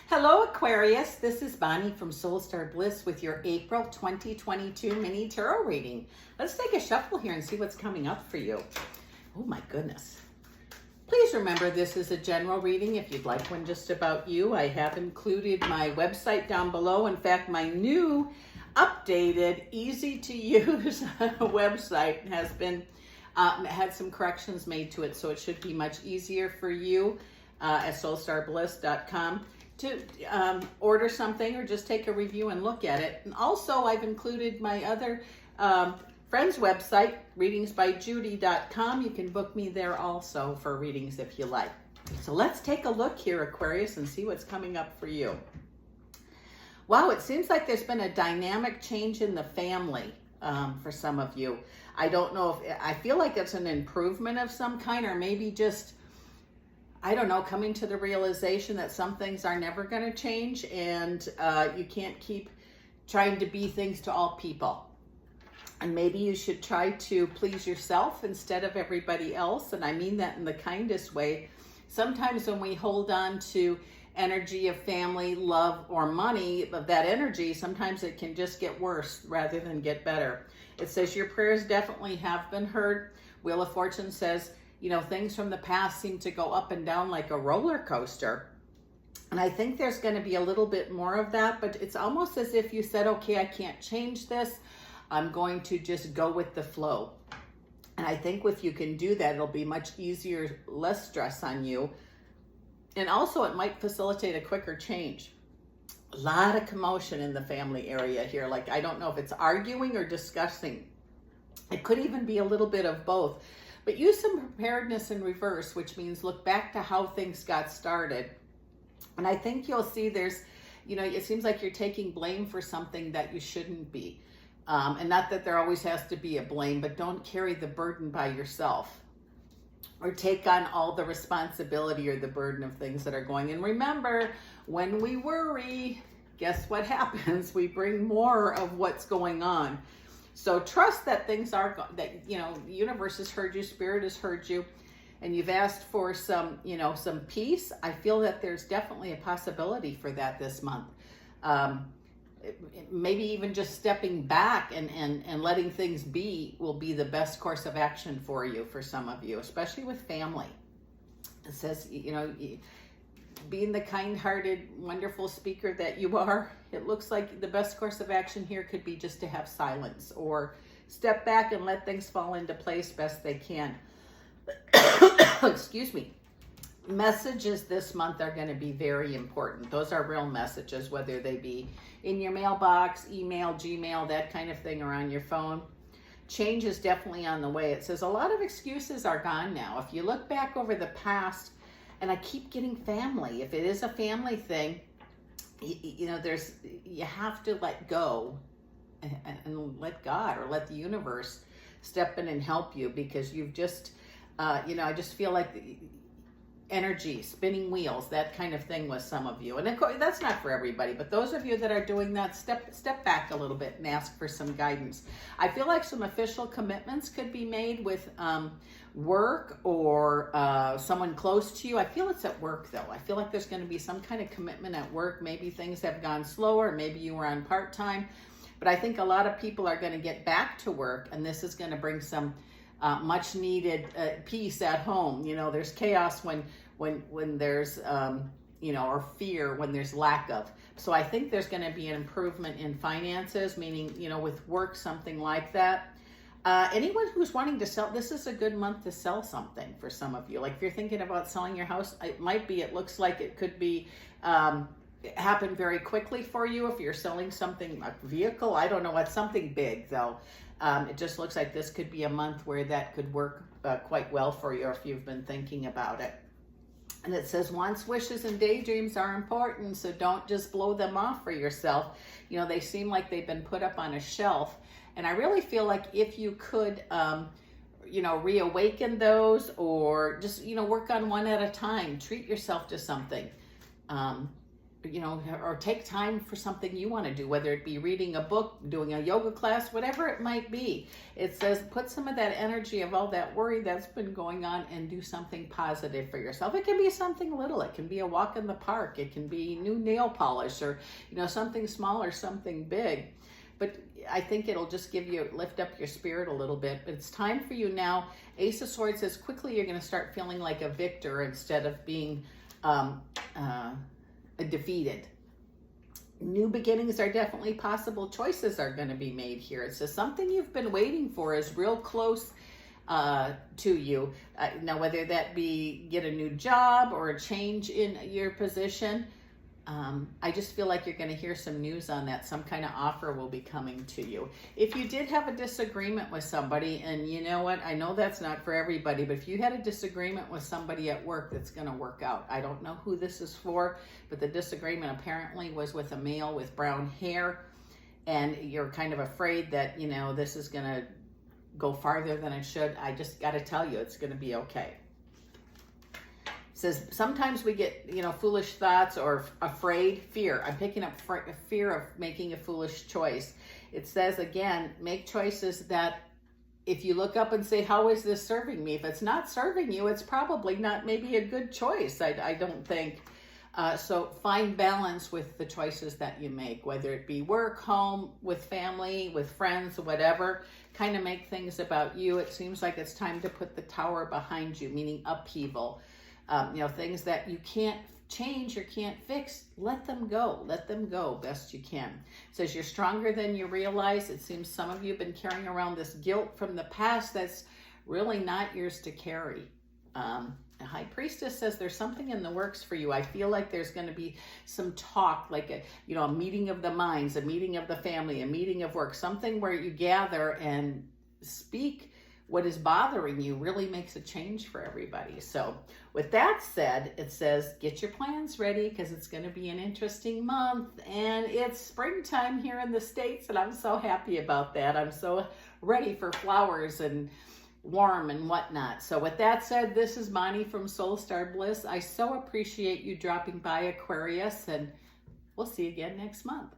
Hello, Aquarius. This is Bonnie from Soul Star Bliss with your April 2022 mini tarot reading. Let's take a shuffle here and see what's coming up for you. Oh my goodness. Please remember this is a general reading. If you'd like one just about you, I have included my website down below. In fact, my new updated, easy to use website has been had some corrections made to it, so it should be much easier for you at soulstarbliss.com to order something or just take a review and look at it. And also I've included my other friend's website, readingsbyjudy.com. You can book me there also for readings if you like. So let's take a look here, Aquarius, and see what's coming up for you. Wow, it seems like there's been a dynamic change in the family for some of you. I don't know if, I feel like it's an improvement of some kind, or maybe just, I don't know, coming to the realization that some things are never going to change, and you can't keep trying to be things to all people. And maybe you should try to please yourself instead of everybody else. And I mean that in the kindest way. Sometimes when we hold on to energy of family, love, or money, of that energy, sometimes it can just get worse rather than get better. It says your prayers definitely have been heard. Wheel of Fortune says, you know, things from the past seem to go up and down like a roller coaster. And I think there's going to be a little bit more of that, but it's almost as if you said, okay, I can't change this. I'm going to just go with the flow. And I think if you can do that, it'll be much easier, less stress on you. And also it might facilitate a quicker change. A lot of commotion in the family area here. Like, I don't know if it's arguing or discussing. It could even be a little bit of both. But use some preparedness in reverse, which means look back to how things got started. And I think you'll see there's, you know, it seems like you're taking blame for something that you shouldn't be. And not that there always has to be a blame, but don't carry the burden by yourself or take on all the responsibility or the burden of things that are going. And remember, when we worry, guess what happens? We bring more of what's going on. So trust that things are, that, you know, the universe has heard you, spirit has heard you, and you've asked for some, you know, some peace. I feel that there's definitely a possibility for that this month. Maybe even just stepping back and letting things be will be the best course of action for you, for some of you, especially with family. It says, you know, being the kind-hearted, wonderful speaker that you are, it looks like the best course of action here could be just to have silence or step back and let things fall into place best they can. Excuse me. Messages this month are going to be very important. Those are real messages, whether they be in your mailbox, email, Gmail, that kind of thing, or on your phone. Change is definitely on the way. It says a lot of excuses are gone now. If you look back over the past, and I keep getting family, if it is a family thing, you know, you have to let go and let God or let the universe step in and help you, because you've just, you know, I just feel like energy, spinning wheels, that kind of thing with some of you. And of course, that's not for everybody, but those of you that are doing that, step back a little bit and ask for some guidance. I feel like some official commitments could be made with work or someone close to you. I feel it's at work though. I feel like there's going to be some kind of commitment at work. Maybe things have gone slower, maybe you were on part-time, but I think a lot of people are going to get back to work, and this is going to bring some much needed peace at home. You know, there's chaos when there's, you know, or fear when there's lack of. So I think there's going to be an improvement in finances, meaning, you know, with work, something like that. Anyone who's wanting to sell, this is a good month to sell something for some of you. Like if you're thinking about selling your house, it might be, it looks like it could be, happen very quickly for you. If you're selling something, a vehicle, I don't know what, something big though. It just looks like this could be a month where that could work quite well for you if you've been thinking about it. And it says wants, wishes, and daydreams are important, so don't just blow them off for yourself. You know, they seem like they've been put up on a shelf. And I really feel like if you could, you know, reawaken those, or just, you know, work on one at a time, treat yourself to something. or take time for something you want to do, whether it be reading a book, doing a yoga class, whatever it might be. It says put some of that energy of all that worry that's been going on and do something positive for yourself. It can be something little. It can be a walk in the park. It can be new nail polish, or something small or something big. But I think it'll just lift up your spirit a little bit. But it's time for you now. Ace of Swords says quickly you're going to start feeling like a victor instead of being defeated. New beginnings are definitely possible. Choices are going to be made here. It says something you've been waiting for is real close to you. Now, whether that be get a new job or a change in your position, I just feel like you're going to hear some news on that. Some kind of offer will be coming to you. If you did have a disagreement with somebody, and you know what, I know that's not for everybody, but if you had a disagreement with somebody at work, that's going to work out. I don't know who this is for, but the disagreement apparently was with a male with brown hair, and you're kind of afraid that, this is going to go farther than it should. I just got to tell you, it's going to be okay. Says sometimes we get foolish thoughts or fear. I'm picking up fear of making a foolish choice. It says again, make choices that if you look up and say, how is this serving me? If it's not serving you, it's probably not maybe a good choice. I don't think so. Find balance with the choices that you make, whether it be work, home, with family, with friends, whatever. Kind of make things about you. It seems like it's time to put the tower behind you, meaning upheaval. Things that you can't change or can't fix, let them go. Let them go best you can. It says you're stronger than you realize. It seems some of you have been carrying around this guilt from the past that's really not yours to carry. The High Priestess says there's something in the works for you. I feel like there's going to be some talk, like a meeting of the minds, a meeting of the family, a meeting of work, something where you gather and speak what is bothering you. Really makes a change for everybody. So with that said, it says get your plans ready, because it's going to be an interesting month, and it's springtime here in the States, and I'm so happy about that. I'm so ready for flowers and warm and whatnot. So with that said, this is Bonnie from Soul Star Bliss. I so appreciate you dropping by, Aquarius, and we'll see you again next month.